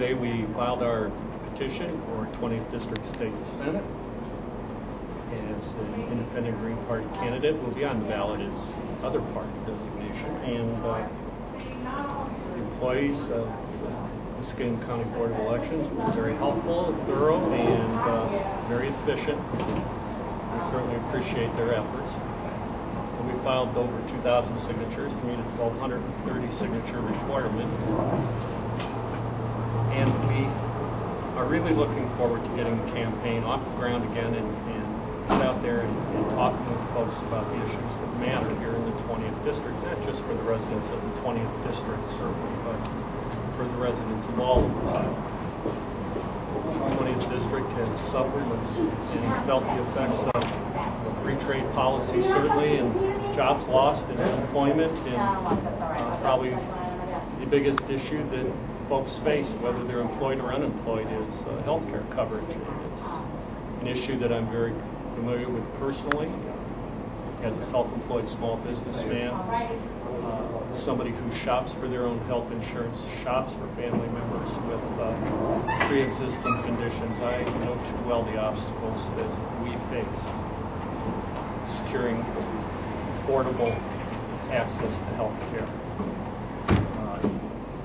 Today we filed our petition for 20th District State Senate as an independent Green Party candidate. Will be on the ballot as other party designation, and the employees of the Muskegon County Board of Elections were very helpful, thorough, and very efficient. We certainly appreciate their efforts. And we filed over 2,000 signatures to meet a 1,230 signature requirement. And we are really looking forward to getting the campaign off the ground again and get out there and talking with folks about the issues that matter here in the 20th District, not just for the residents of the 20th District, certainly, but for the residents of all of Ohio. The 20th District has suffered and felt the effects of free trade policy, certainly, and jobs lost and employment, and probably the biggest issue that folks face, whether they're employed or unemployed, is health care coverage. And it's an issue that I'm very familiar with personally as a self-employed small businessman, somebody who shops for their own health insurance, shops for family members with pre-existing conditions. I know too well the obstacles that we face securing affordable access to health care.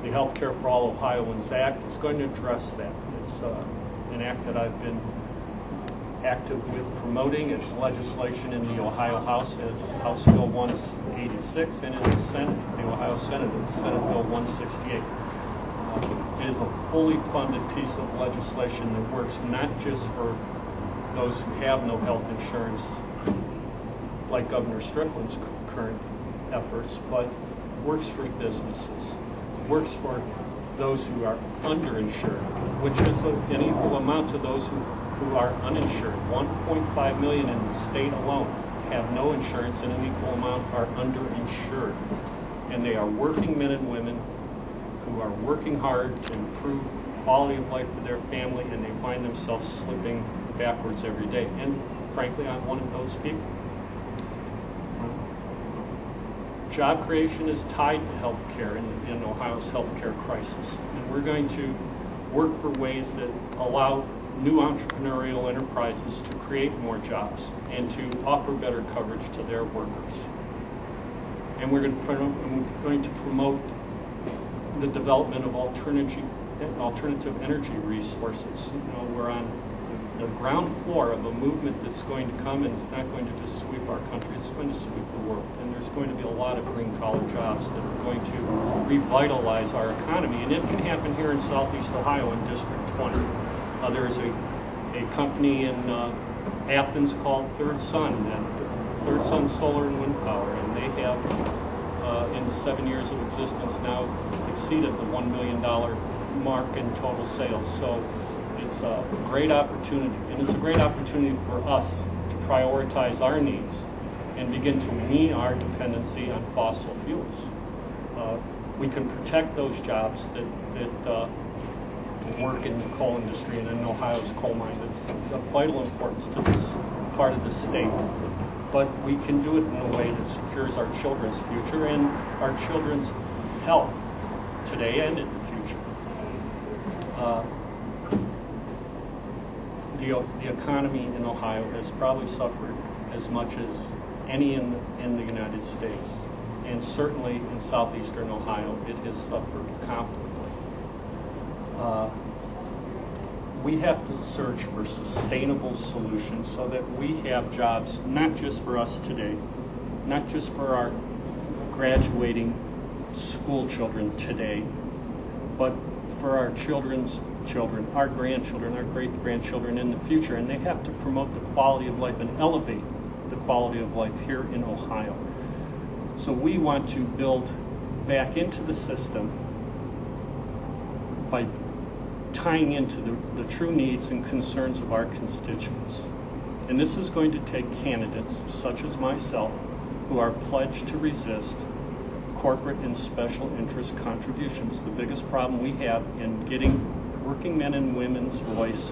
The Health Care for All Ohioans Act is going to address that. It's an act that I've been active with promoting. It's legislation in the Ohio House as House Bill 186, and in the Senate, the Ohio Senate, is Senate Bill 168. It is a fully funded piece of legislation that works not just for those who have no health insurance, like Governor Strickland's current efforts, but works for businesses, works for those who are underinsured, which is an equal amount to those who are uninsured. 1.5 million in the state alone have no insurance, and an equal amount are underinsured. And they are working men and women who are working hard to improve the quality of life for their family, and they find themselves slipping backwards every day. And frankly, I'm one of those people. Job creation is tied to health care in Ohio's health care crisis. And we're going to work for ways that allow new entrepreneurial enterprises to create more jobs and to offer better coverage to their workers. And we're going to promote the development of alternative energy resources. You know, we're on the ground floor of a movement that's going to come, and it's not going to just sweep our country, it's going to sweep the world. And there's going to be a lot of green-collar jobs that are going to revitalize our economy, and it can happen here in Southeast Ohio in District 20. There's a company in Athens called Third Sun, and Third Sun Solar and Wind Power, and they have, in 7 years of existence now, exceeded the $1 million mark in total sales. So it's a great opportunity, and it's a great opportunity for us to prioritize our needs and begin to wean our dependency on fossil fuels. We can protect those jobs that work in the coal industry and in Ohio's coal mine. It's of vital importance to this part of the state. But we can do it in a way that secures our children's future and our children's health today and in the future. The economy in Ohio has probably suffered as much as any in the United States. And certainly in southeastern Ohio, it has suffered comparably. We have to search for sustainable solutions so that we have jobs, not just for us today, not just for our graduating school children today, but for our children's children, our grandchildren, our great-grandchildren in the future. And they have to promote the quality of life and elevate the quality of life here in Ohio. So we want to build back into the system by tying into the true needs and concerns of our constituents. And this is going to take candidates such as myself who are pledged to resist corporate and special interest contributions. The biggest problem we have in getting working men and women's voice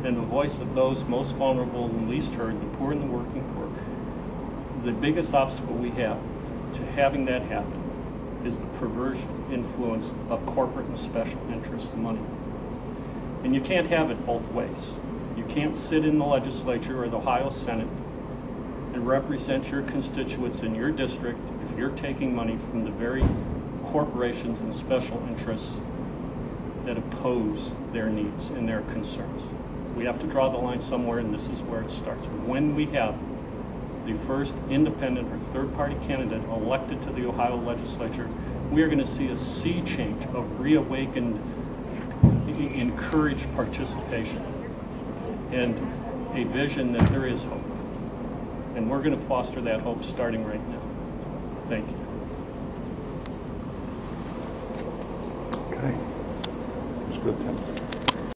and the voice of those most vulnerable and least heard, the poor and the working poor, the biggest obstacle we have to having that happen is the perversion influence of corporate and special interest money. And you can't have it both ways. You can't sit in the legislature or the Ohio Senate and represent your constituents in your district if you're taking money from the very corporations and special interests that oppose their needs and their concerns. We have to draw the line somewhere, and this is where it starts. When we have the first independent or third-party candidate elected to the Ohio legislature, we are going to see a sea change of reawakened, encouraged participation and a vision that there is hope. And we're going to foster that hope starting right now. Thank you. Okay. That's good, Tim.